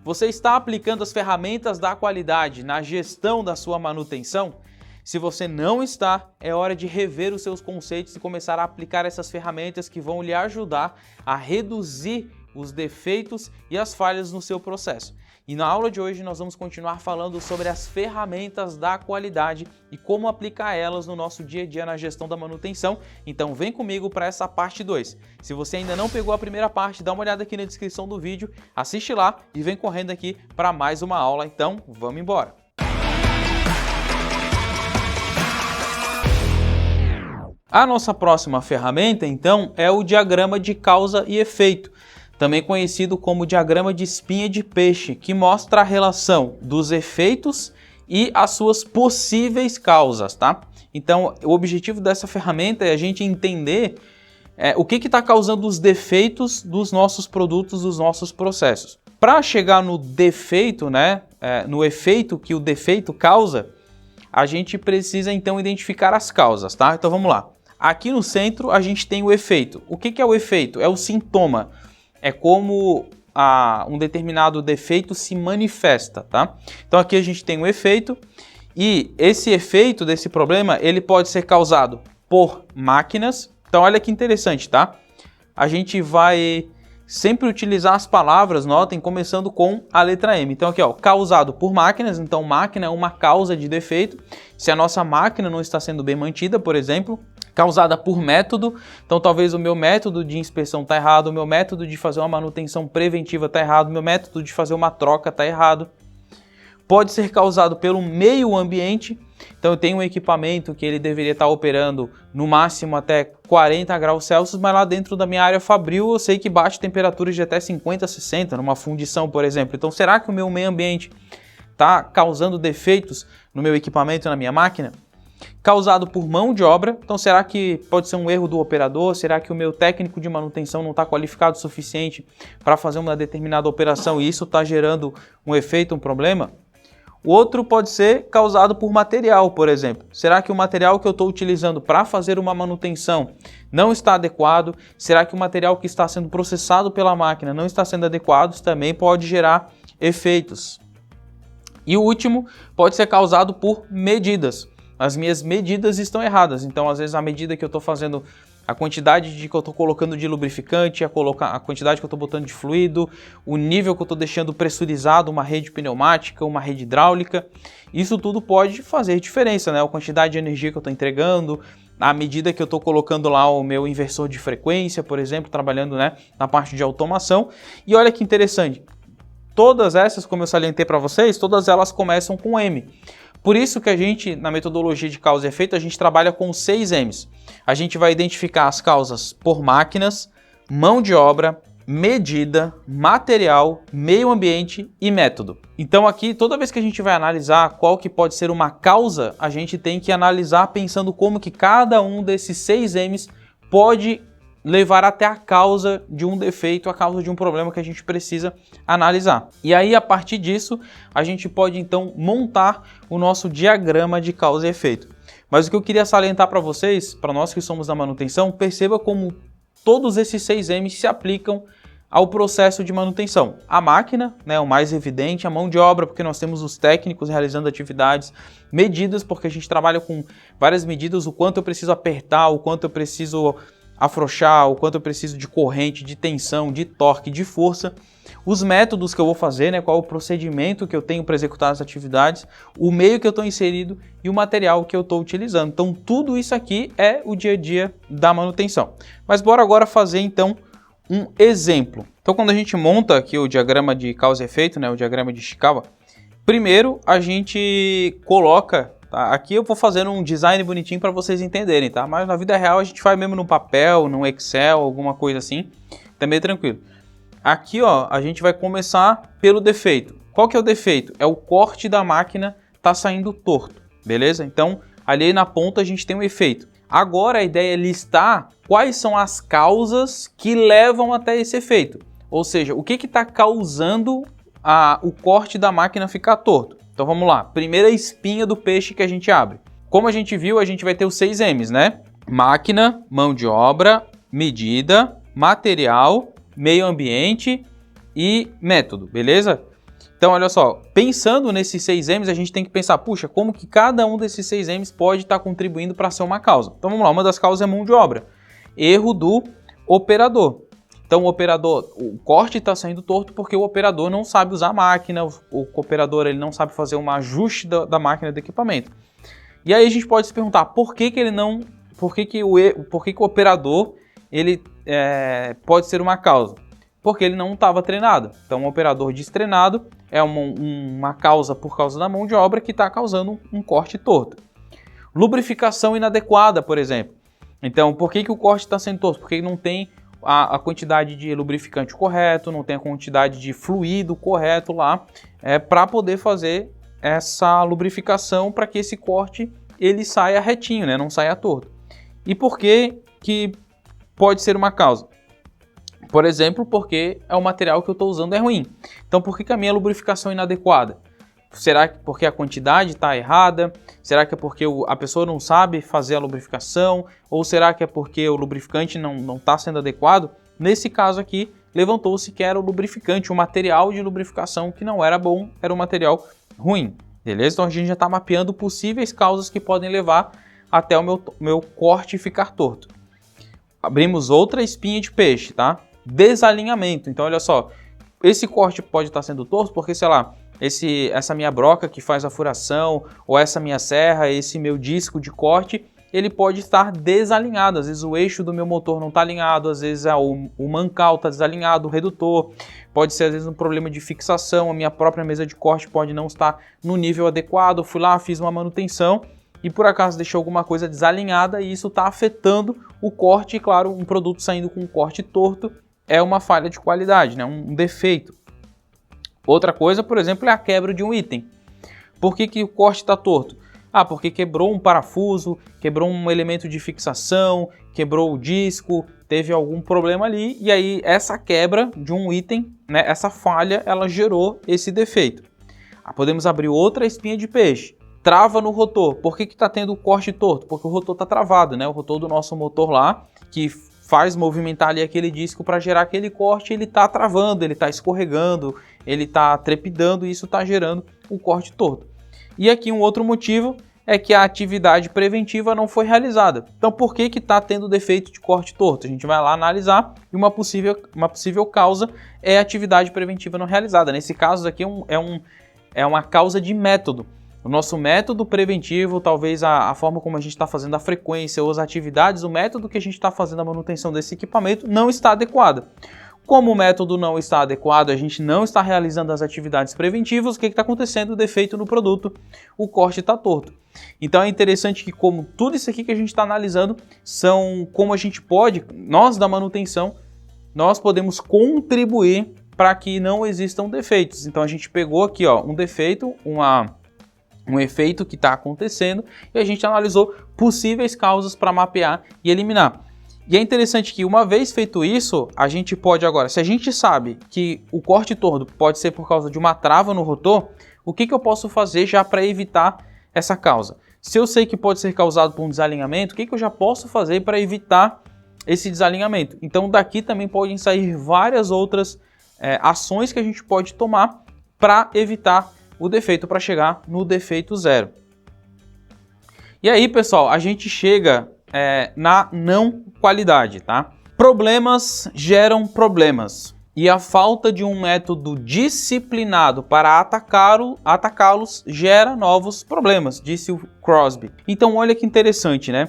Você está aplicando as ferramentas da qualidade na gestão da sua manutenção? Se você não está, é hora de rever os seus conceitos e começar a aplicar essas ferramentas que vão lhe ajudar a reduzir os defeitos e as falhas no seu processo. E na aula de hoje nós vamos continuar falando sobre as ferramentas da qualidade e como aplicar elas no nosso dia a dia na gestão da manutenção. Então vem comigo para essa parte 2. Se você ainda não pegou a primeira parte, dá uma olhada aqui na descrição do vídeo, assiste lá e vem correndo aqui para mais uma aula. Então vamos embora! A nossa próxima ferramenta, então, é o diagrama de causa e efeito, também conhecido como diagrama de espinha de peixe, que mostra a relação dos efeitos e as suas possíveis causas, tá? Então, o objetivo dessa ferramenta é a gente entender o que está causando os defeitos dos nossos produtos, dos nossos processos. Para chegar no defeito, no efeito que o defeito causa, a gente precisa, então, identificar as causas, tá? Então, vamos lá. Aqui no centro a gente tem o efeito. O que é o efeito? É o sintoma. É como um determinado defeito se manifesta, tá? Então aqui a gente tem o efeito e esse efeito desse problema ele pode ser causado por máquinas. Então olha que interessante, tá? A gente vai sempre utilizar as palavras, notem, começando com a letra M. Então aqui, ó, causado por máquinas. Então máquina é uma causa de defeito. Se a nossa máquina não está sendo bem mantida, por exemplo, causada por método, então talvez o meu método de inspeção está errado, o meu método de fazer uma manutenção preventiva está errado, o meu método de fazer uma troca está errado. Pode ser causado pelo meio ambiente, então eu tenho um equipamento que ele deveria estar operando no máximo até 40 graus Celsius, mas lá dentro da minha área fabril eu sei que bate temperaturas de até 50, 60, numa fundição, por exemplo. Então será que o meu meio ambiente está causando defeitos no meu equipamento, na minha máquina? Causado por mão de obra, então será que pode ser um erro do operador? Será que o meu técnico de manutenção não está qualificado o suficiente para fazer uma determinada operação e isso está gerando um efeito, um problema? O outro pode ser causado por material, por exemplo. Será que o material que eu estou utilizando para fazer uma manutenção não está adequado? Será que o material que está sendo processado pela máquina não está sendo adequado? Isso também pode gerar efeitos. E o último pode ser causado por medidas. As minhas medidas estão erradas, então às vezes a medida que eu estou fazendo, a quantidade que eu estou colocando de lubrificante, a quantidade que eu estou botando de fluido, o nível que eu estou deixando pressurizado, uma rede pneumática, uma rede hidráulica, isso tudo pode fazer diferença, né? A quantidade de energia que eu estou entregando, a medida que eu estou colocando lá o meu inversor de frequência, por exemplo, trabalhando, na parte de automação. E olha que interessante, todas essas, como eu salientei para vocês, todas elas começam com M. Por isso que a gente, na metodologia de causa e efeito, a gente trabalha com 6 M's. A gente vai identificar as causas por máquinas, mão de obra, medida, material, meio ambiente e método. Então aqui, toda vez que a gente vai analisar qual que pode ser uma causa, a gente tem que analisar pensando como que cada um desses 6 M's pode levar até a causa de um defeito, a causa de um problema que a gente precisa analisar. E aí, a partir disso, a gente pode então montar o nosso diagrama de causa e efeito. Mas o que eu queria salientar para vocês, para nós que somos da manutenção, perceba como todos esses 6 M's se aplicam ao processo de manutenção. A máquina, o mais evidente, a mão de obra, porque nós temos os técnicos realizando atividades, medidas, porque a gente trabalha com várias medidas, o quanto eu preciso apertar, o quanto eu preciso afrouxar, o quanto eu preciso de corrente, de tensão, de torque, de força, os métodos que eu vou fazer, qual é o procedimento que eu tenho para executar as atividades, o meio que eu estou inserido e o material que eu estou utilizando. Então tudo isso aqui é o dia a dia da manutenção. Mas bora agora fazer então um exemplo. Então quando a gente monta aqui o diagrama de causa e efeito, o diagrama de Ishikawa, primeiro a gente coloca, tá? Aqui eu vou fazendo um design bonitinho para vocês entenderem, tá? Mas na vida real a gente faz mesmo no papel, no Excel, alguma coisa assim, também é tranquilo. Aqui, ó, a gente vai começar pelo defeito. Qual que é o defeito? É o corte da máquina tá saindo torto, beleza? Então, ali na ponta a gente tem um efeito. Agora a ideia é listar quais são as causas que levam até esse efeito. Ou seja, o que está causando o corte da máquina ficar torto. Então vamos lá, primeira espinha do peixe que a gente abre. Como a gente viu, a gente vai ter os 6 M's, né? Máquina, mão de obra, medida, material, meio ambiente e método, beleza? Então, olha só, pensando nesses 6 M's, a gente tem que pensar, puxa, como que cada um desses 6 M's pode estar contribuindo para ser uma causa? Então, vamos lá, uma das causas é mão de obra. Erro do operador. Então, o corte está saindo torto porque o operador não sabe usar a máquina, o operador ele não sabe fazer um ajuste da máquina do equipamento. E aí a gente pode se perguntar, por que o operador ele, pode ser uma causa? Porque ele não estava treinado. Então, um operador destreinado é uma causa por causa da mão de obra que está causando um corte torto. Lubrificação inadequada, por exemplo. Então, por que o corte está sendo torto? Porque não tem a quantidade de lubrificante correto, não tem a quantidade de fluido correto lá, para poder fazer essa lubrificação para que esse corte ele saia retinho, né? Não saia torto. E por que pode ser uma causa? Por exemplo, porque o material que eu estou usando é ruim. Então, por que a minha lubrificação é inadequada? Será que porque a quantidade está errada? Será que é porque a pessoa não sabe fazer a lubrificação? Ou será que é porque o lubrificante não está sendo adequado? Nesse caso aqui, levantou-se que era o lubrificante, o material de lubrificação que não era bom, era um material ruim. Beleza? Então a gente já está mapeando possíveis causas que podem levar até o meu corte ficar torto. Abrimos outra espinha de peixe, tá? Desalinhamento. Então, olha só, esse corte pode estar sendo torto porque, sei lá, essa minha broca que faz a furação, ou essa minha serra, esse meu disco de corte, ele pode estar desalinhado. Às vezes o eixo do meu motor não está alinhado, às vezes o mancal está desalinhado, o redutor. Pode ser às vezes um problema de fixação, a minha própria mesa de corte pode não estar no nível adequado. Fui lá, fiz uma manutenção e por acaso deixei alguma coisa desalinhada e isso está afetando o corte. E claro, um produto saindo com um corte torto é uma falha de qualidade, né? Um defeito. Outra coisa, por exemplo, é a quebra de um item. Por que o corte está torto? Ah, porque quebrou um parafuso, quebrou um elemento de fixação, quebrou o disco, teve algum problema ali, e aí essa quebra de um item, né, essa falha, ela gerou esse defeito. Podemos abrir outra espinha de peixe. Trava no rotor. Por que está tendo o corte torto? Porque o rotor está travado, né? O rotor do nosso motor lá, que faz movimentar ali aquele disco para gerar aquele corte, ele está travando, ele está escorregando, ele está trepidando e isso está gerando o corte torto. E aqui um outro motivo é que a atividade preventiva não foi realizada. Então por que está tendo defeito de corte torto? A gente vai lá analisar e uma possível causa é a atividade preventiva não realizada. Nesse caso aqui é uma causa de método. O nosso método preventivo, talvez a forma como a gente está fazendo a frequência ou as atividades, o método que a gente está fazendo a manutenção desse equipamento não está adequado. Como o método não está adequado, a gente não está realizando as atividades preventivas, o que está acontecendo? O defeito no produto, o corte está torto. Então é interessante que como tudo isso aqui que a gente está analisando são como a gente pode, nós da manutenção, nós podemos contribuir para que não existam defeitos. Então a gente pegou aqui um defeito, um efeito que está acontecendo e a gente analisou possíveis causas para mapear e eliminar. E é interessante que uma vez feito isso, a gente pode agora, se a gente sabe que o corte torto pode ser por causa de uma trava no rotor, o que eu posso fazer já para evitar essa causa? Se eu sei que pode ser causado por um desalinhamento, o que eu já posso fazer para evitar esse desalinhamento? Então daqui também podem sair várias outras ações que a gente pode tomar para evitar o defeito, para chegar no defeito zero. E aí, pessoal, a gente chega na não qualidade, tá? Problemas geram problemas e a falta de um método disciplinado para atacá-los gera novos problemas, disse o Crosby. Então, olha que interessante, né?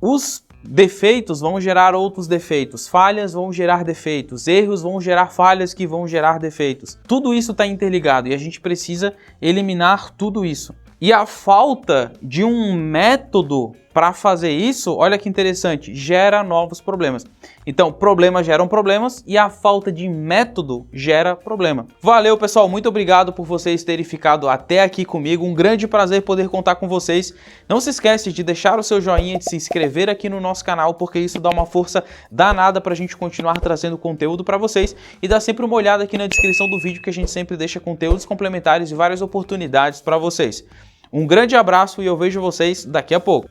Os defeitos vão gerar outros defeitos, falhas vão gerar defeitos, erros vão gerar falhas que vão gerar defeitos. Tudo isso está interligado e a gente precisa eliminar tudo isso. E a falta de um método para fazer isso, olha que interessante, gera novos problemas. Então, problemas geram problemas e a falta de método gera problema. Valeu, pessoal, muito obrigado por vocês terem ficado até aqui comigo. Um grande prazer poder contar com vocês. Não se esquece de deixar o seu joinha, de se inscrever aqui no nosso canal, porque isso dá uma força danada para a gente continuar trazendo conteúdo para vocês. E dá sempre uma olhada aqui na descrição do vídeo, que a gente sempre deixa conteúdos complementares e várias oportunidades para vocês. Um grande abraço e eu vejo vocês daqui a pouco.